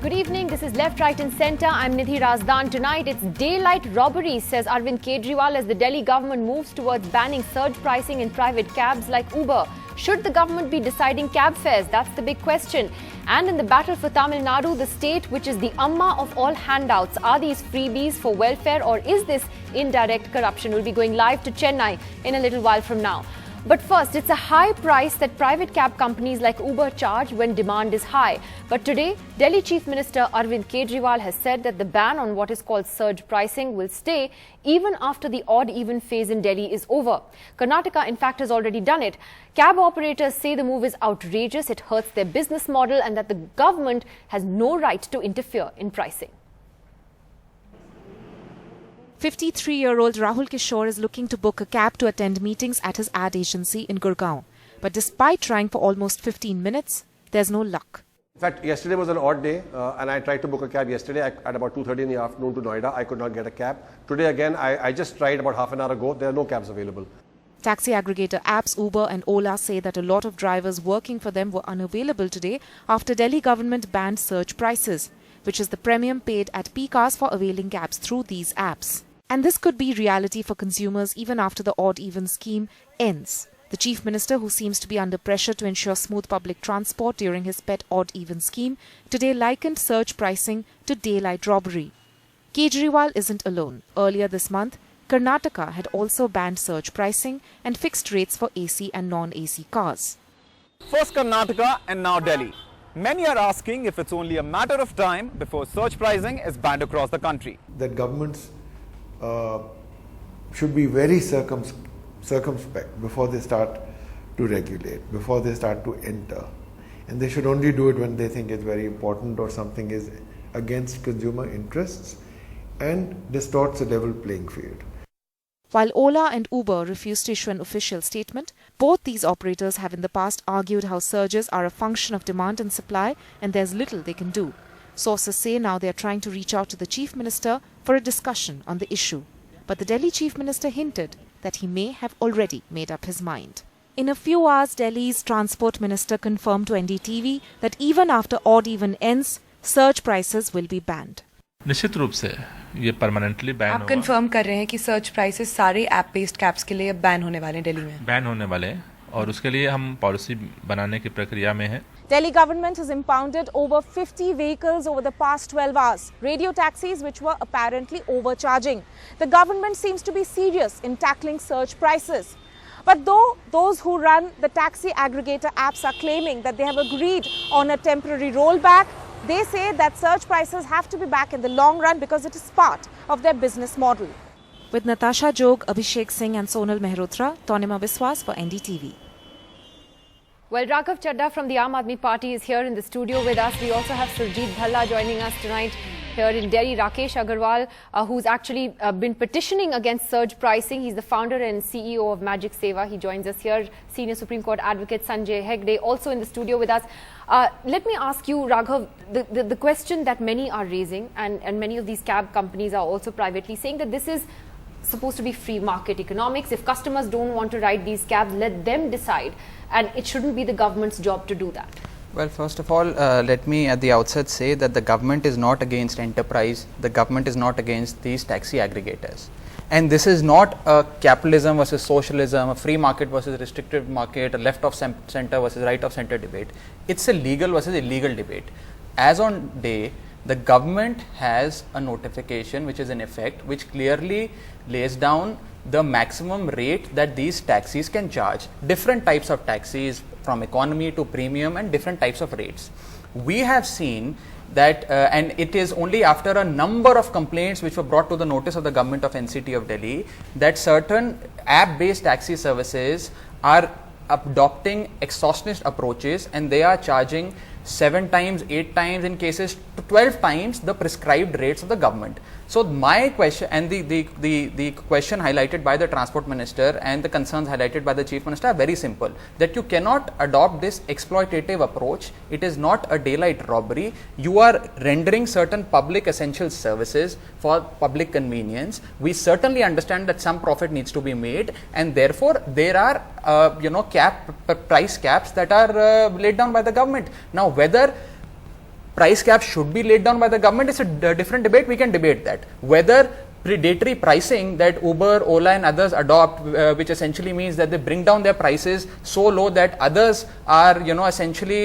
Good evening. This is Left, Right and Centre. I'm Nidhi Razdan. Tonight, it's daylight robbery, says Arvind Kejriwal, as the Delhi government moves towards banning surge pricing in private cabs like Uber. Should the government be deciding cab fares? That's the big question. And in the battle for Tamil Nadu, the state which is the amma of all handouts, are these freebies for welfare or is this indirect corruption? We'll be going live to Chennai in a little while from now. But first, it's a high price that private cab companies like Uber charge when demand is high. But today, Delhi Chief Minister Arvind Kejriwal has said that the ban on what is called surge pricing will stay even after the odd-even phase in Delhi is over. Karnataka, in fact, has already done it. Cab operators say the move is outrageous, it hurts their business model and that the government has no right to interfere in pricing. 53-year-old Rahul Kishore is looking to book a cab to attend meetings at his ad agency in Gurgaon. But despite trying for almost 15 minutes, there's no luck. In fact, yesterday was an odd day and I tried to book a cab yesterday at about 2:30 in the afternoon to Noida. I could not get a cab. Today again, I just tried about half an hour ago. There are no cabs available. Taxi aggregator apps Uber and Ola say that a lot of drivers working for them were unavailable today after Delhi government banned surge prices, which is the premium paid at peak hours for availing cabs through these apps. And this could be reality for consumers even after the odd-even scheme ends. The Chief Minister, who seems to be under pressure to ensure smooth public transport during his pet odd-even scheme, today likened surge pricing to daylight robbery. Kejriwal isn't alone. Earlier this month, Karnataka had also banned surge pricing and fixed rates for AC and non-AC cars. First Karnataka and now Delhi. Many are asking if it's only a matter of time before surge pricing is banned across the country. That governments should be very circumspect before they start to regulate, before they start to enter. And they should only do it when they think it's very important or something is against consumer interests and distorts the level playing field. While Ola and Uber refused to issue an official statement, both these operators have in the past argued how surges are a function of demand and supply and there's little they can do. Sources say now they are trying to reach out to the Chief Minister for a discussion on the issue. But the Delhi Chief Minister hinted that he may have already made up his mind. In a few hours, Delhi's Transport Minister confirmed to NDTV that even after odd-even ends, surge prices will be banned. निश्चित रूप से ये permanently ban होगा। आप confirm कर रहे हैं कि सर्च प्राइसेस सारे ऐप बेस्ड कैब्स के लिए बैन होने वाले हैं दिल्ली में? बैन होने वाले हैं और उसके लिए हम पॉलिसी बनाने की प्रक्रिया में हैं। Delhi government has impounded over 50 vehicles over the past 12 hours, radio taxis which were apparently overcharging. The government seems to be serious in tackling surge prices. But though those who run the taxi aggregator apps are claiming that they have agreed on a temporary rollback, they say that surge prices have to be back in the long run because it is part of their business model. With Natasha Jog, Abhishek Singh and Sonal Mehrotra, Tanima Biswas for NDTV. Well, Raghav Chadda from the Aam Aadmi Party is here in the studio with us. We also have Surjit Bhalla joining us tonight here in Delhi. Rakesh Agarwal, who's actually been petitioning against surge pricing. He's the founder and CEO of Magic Seva. He joins us here. Senior Supreme Court Advocate Sanjay Hegde also in the studio with us. Let me ask you, Raghav, the question that many are raising, and many of these cab companies are also privately saying that this is supposed to be free market economics. If customers don't want to ride these cabs, let them decide. And it shouldn't be the government's job to do that. Well, first of all, let me at the outset say that the government is not against enterprise. The government is not against these taxi aggregators. And this is not a capitalism versus socialism, a free market versus restrictive market, a left of center versus right of center debate. It's a legal versus illegal debate. As on day, the government has a notification which is in effect, which clearly lays down the maximum rate that these taxis can charge. Different types of taxis from economy to premium and different types of rates. We have seen that and it is only after a number of complaints which were brought to the notice of the government of NCT of Delhi that certain app-based taxi services are adopting extortionist approaches and they are charging 7 times, 8 times, in cases to 12 times the prescribed rates of the government. So my question and the question highlighted by the Transport Minister and the concerns highlighted by the Chief Minister are very simple, that you cannot adopt this exploitative approach. It is not a daylight robbery. You are rendering certain public essential services for public convenience. We certainly understand that some profit needs to be made, and therefore there are price caps that are laid down by the government. Now, whether price caps should be laid down by the government is a different debate. We can debate that. Whether predatory pricing that Uber, Ola and others adopt, which essentially means that they bring down their prices so low that others are, essentially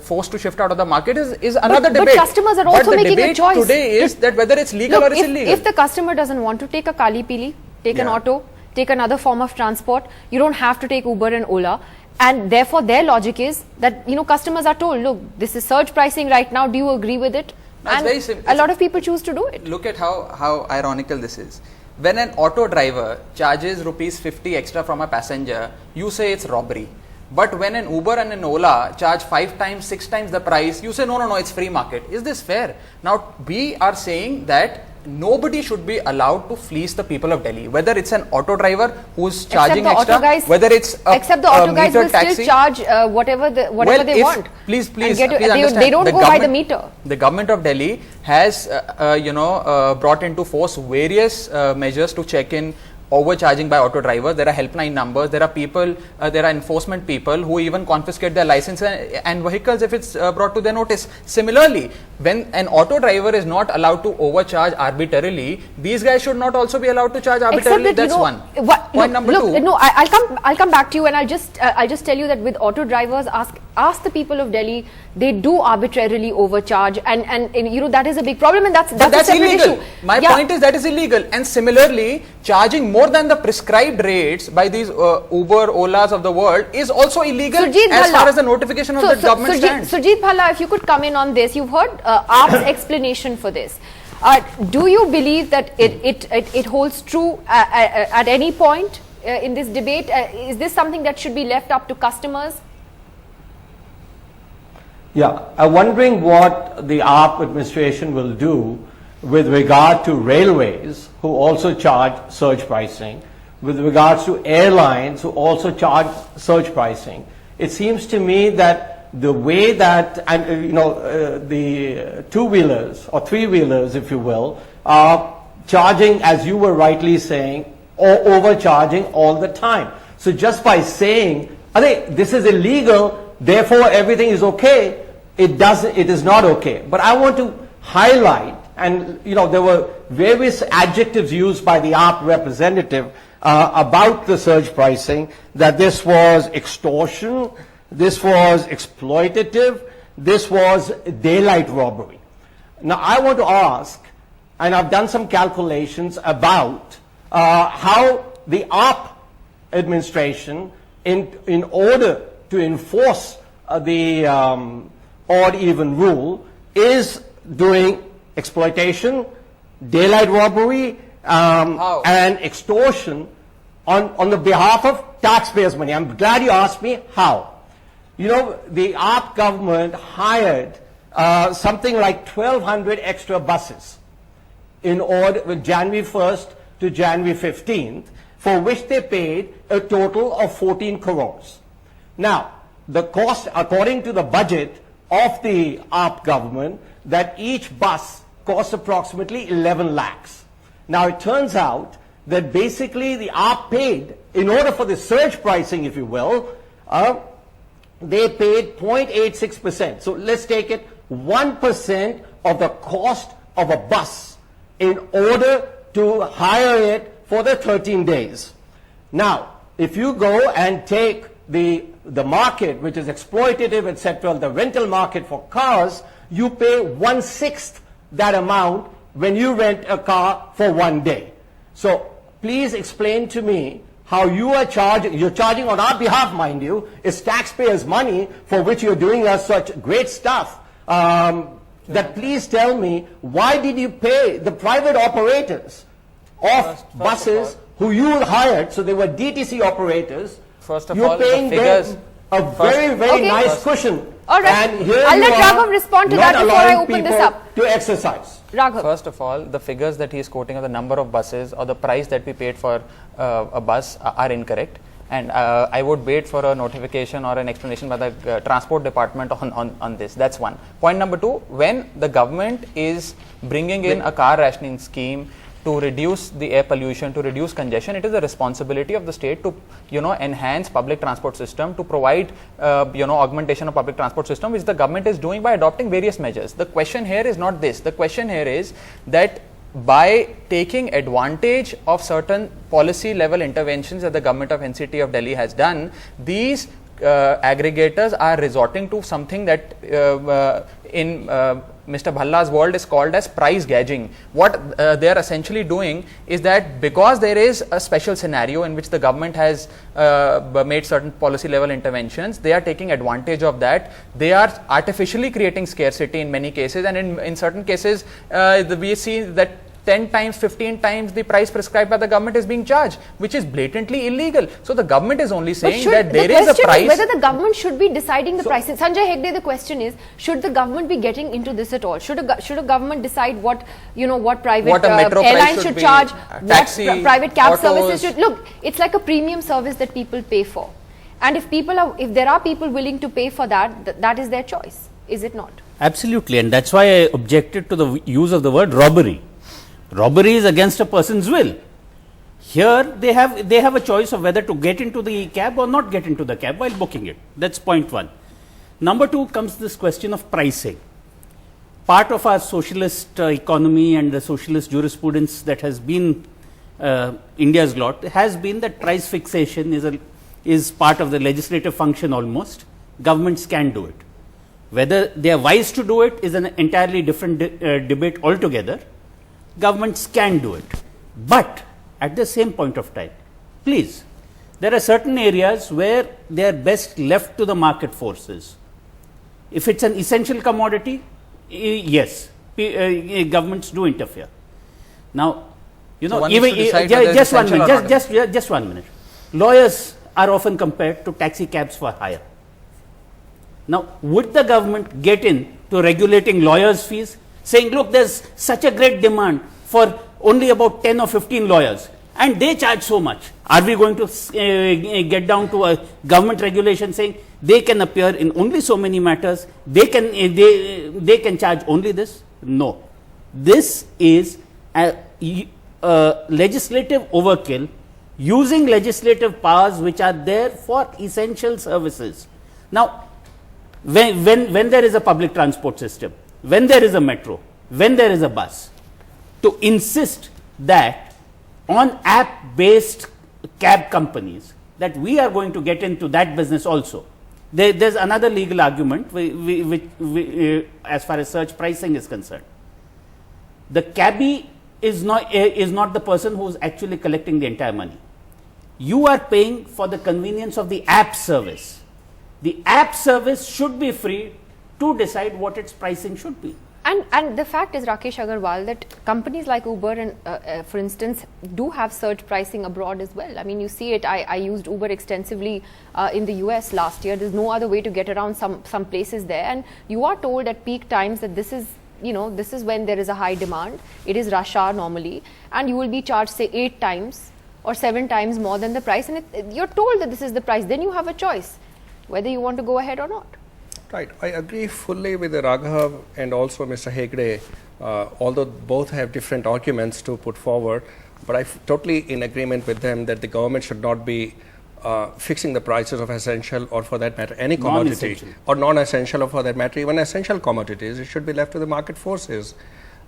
forced to shift out of the market is another debate. But customers are also making a choice. Today is that whether it's legal or it's illegal. If the customer doesn't want to take a Kali Pili, take an auto, take another form of transport, you don't have to take Uber and Ola. And therefore, their logic is that, customers are told, look, this is surge pricing right now. Do you agree with it? And very simple. A lot of people choose to do it. Look at how ironical this is. When an auto driver charges rupees 50 extra from a passenger, you say it's robbery. But when an Uber and an Ola charge 5 times, 6 times the price, you say no, it's free market. Is this fair? Now, we are saying that nobody should be allowed to fleece the people of Delhi, whether it's an auto driver who's charging extra, whether it's except the auto guys will taxi. Still charge whatever they want. Please they don't go by the meter. The government of Delhi has brought into force various measures to check in overcharging by auto drivers. There are helpline numbers, there are people, there are enforcement people who even confiscate their license and vehicles if it's brought to their notice. Similarly, when an auto driver is not allowed to overcharge arbitrarily, these guys should not also be allowed to charge arbitrarily. That's one. Point number two. No, I'll come back to you, and I'll just tell you that with auto drivers, ask the people of Delhi, they do arbitrarily overcharge, and that is a big problem, and that's a separate illegal. issue. My point is that is illegal, and similarly, charging more than the prescribed rates by these Uber, Olas of the world is also illegal as far as the notification of the government stands. Surjit Bhalla, if you could come in on this, you've heard AAP's explanation for this. Do you believe that it holds true at any point in this debate? Is this something that should be left up to customers? Yeah, I'm wondering what the AAP administration will do with regard to railways, who also charge surge pricing, with regards to airlines, who also charge surge pricing. It seems to me that the way that, and the two-wheelers or three-wheelers, if you will, are charging, as you were rightly saying, or overcharging all the time. So just by saying, this is illegal, therefore everything is okay, it is not okay. But I want to highlight, and there were various adjectives used by the AAP representative about the surge pricing, that this was extortion, this was exploitative, this was daylight robbery. Now I want to ask, and I've done some calculations about how the AAP administration, in order to enforce the odd-even rule, is doing exploitation, daylight robbery, and extortion on the behalf of taxpayers' money. I'm glad you asked me how. The AAP government hired something like 1,200 extra buses in order with January 1st to January 15th, for which they paid a total of 14 crores. Now, the cost, according to the budget of the AAP government, that each bus costs approximately 11 lakhs. Now, it turns out that basically the AAP paid, in order for the surge pricing, if you will, they paid 0.86%. So let's take it 1% of the cost of a bus in order to hire it for the 13 days. Now, if you go and take the market, which is exploitative, etc., the rental market for cars, you pay 1/6 that amount when you rent a car for 1 day. So please explain to me how you're charging on our behalf, mind you, is taxpayers' money for which you're doing us such great stuff. That please tell me, why did you pay the private operators of buses who you hired, so they were DTC operators, you're paying them a very, very nice cushion. All right. And here I'll let Raghav respond to that before I open this up. To exercise. Raghav. First of all, the figures that he is quoting of the number of buses or the price that we paid for a bus are incorrect. And I would wait for a notification or an explanation by the transport department on this. That's one. Point number two, when the government is bringing in a car rationing scheme to reduce the air pollution, to reduce congestion. It is the responsibility of the state to, enhance public transport system, to provide, augmentation of public transport system, which the government is doing by adopting various measures. The question here is not this. The question here is that by taking advantage of certain policy level interventions that the government of NCT of Delhi has done, these aggregators are resorting to something that in Mr. Bhalla's world is called as price gouging. What they are essentially doing is that because there is a special scenario in which the government has made certain policy level interventions, they are taking advantage of that. They are artificially creating scarcity in many cases, and in certain cases we see that 10 times, 15 times the price prescribed by the government is being charged, which is blatantly illegal. So the government is only saying that there is a price. The question is whether the government should be deciding the prices. Sanjay Hegde, the question is, should the government be getting into this at all? Should a government decide what private airlines should charge, taxi, what private cab services should? Look, it's like a premium service that people pay for, and if there are people willing to pay for that, that is their choice, is it not? Absolutely, and that's why I objected to the use of the word robbery. Robbery is against a person's will. Here they have a choice of whether to get into the cab or not get into the cab while booking it. That's point one. Number two comes this question of pricing. Part of our socialist economy and the socialist jurisprudence that has been India's lot has been that price fixation is part of the legislative function almost. Governments can do it. Whether they are wise to do it is an entirely different debate altogether. Governments can do it, but at the same point of time, please, there are certain areas where they are best left to the market forces. If it's an essential commodity, yes, governments do interfere. Now, just 1 minute, just 1 minute. Lawyers are often compared to taxi cabs for hire. Now, would the government get in to regulating lawyers' fees? Saying, look, there's such a great demand for only about 10 or 15 lawyers and they charge so much. Are we going to get down to a government regulation saying they can appear in only so many matters, they can charge only this? No. This is a legislative overkill using legislative powers which are there for essential services. Now, when there is a public transport system, when there is a metro, when there is a bus, to insist that on app-based cab companies, that we are going to get into that business also. There's another legal argument as far as surge pricing is concerned. The cabbie is not the person who is actually collecting the entire money. You are paying for the convenience of the app service. The app service should be free to decide what its pricing should be. And the fact is, Rakesh Agarwal, that companies like Uber and for instance do have surge pricing abroad as well. I mean, you see it. I used Uber extensively in the US last year. There's no other way to get around some places there, and you are told at peak times that this is when there is a high demand. It is rush hour normally, and you will be charged say 8 times or 7 times more than the price, and you're told that this is the price. Then you have a choice whether you want to go ahead or not. Right. I agree fully with Raghav and also Mr. Hegde, although both have different arguments to put forward, but I'm totally in agreement with them that the government should not be fixing the prices of essential, or for that matter any commodity, or non-essential, or for that matter even essential commodities. It should be left to the market forces.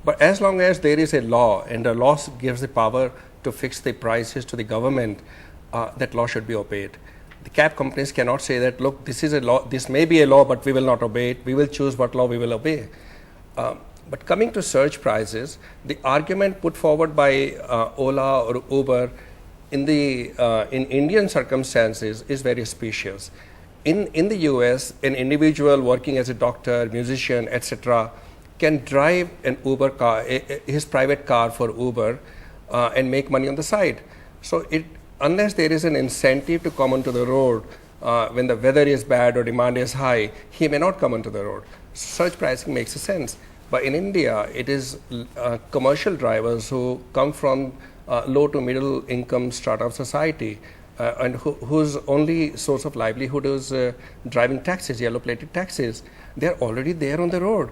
But as long as there is a law and the law gives the power to fix the prices to the government, that law should be obeyed. The cab companies cannot say that, look, this is a law, this may be a law, but we will not obey it. We will choose what law we will obey. But coming to surge prices, the argument put forward by Ola or Uber in Indian circumstances is very specious. In the US, an individual working as a doctor, musician, etc., can drive an Uber car, his private car for Uber, and make money on the side. So unless there is an incentive to come onto the road when the weather is bad or demand is high, he may not come onto the road. Surge pricing makes sense. But in India, it is commercial drivers who come from low to middle income strata of society and whose only source of livelihood is driving taxis, yellow plated taxis. They are already there on the road.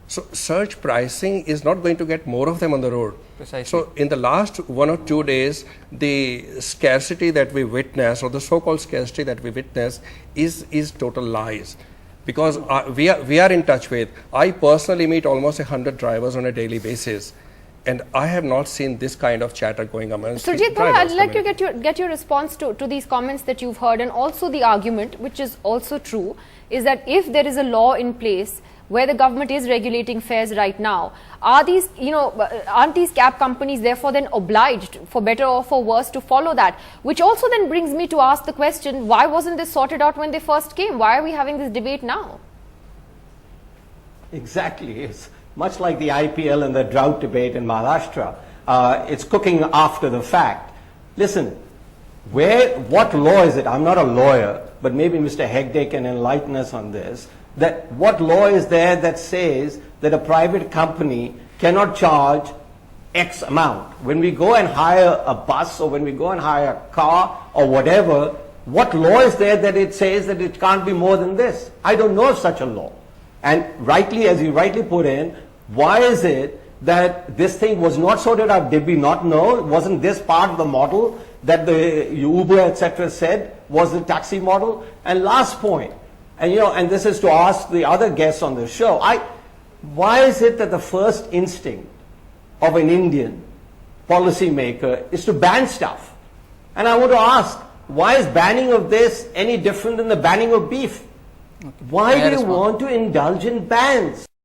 So surge pricing is not going to get more of them on the road. Precisely. So in the last 1 or 2 days, the scarcity that we witness, or the so-called scarcity that we witness, is total lies. Because we are in touch with, I personally meet almost 100 drivers on a daily basis. And I have not seen this kind of chatter going amongst Surjit, drivers. I'd like to get your response to these comments that you've heard, and also the argument, which is also true, is that if there is a law in place where the government is regulating fares right now, aren't these cab companies therefore then obliged, for better or for worse, to follow that? Which also then brings me to ask the question, why wasn't this sorted out when they first came? Why are we having this debate now? Exactly. It's much like the IPL and the drought debate in Maharashtra. It's cooking after the fact. Listen, what law is it? I'm not a lawyer, but maybe Mr. Hegde can enlighten us on this. That what law is there that says that a private company cannot charge X amount? When we go and hire a bus, or when we go and hire a car or whatever, what law is there that it says that it can't be more than this? I don't know of such a law. And rightly, as you rightly put in, why is it that this thing was not sorted out? Did we not know? Wasn't this part of the model that the Uber, etc. said was the taxi model? And last point, and this is to ask the other guests on the show, why is it that the first instinct of an Indian policymaker is to ban stuff? And I want to ask, why is banning of this any different than the banning of beef? Why do you want to indulge in bans?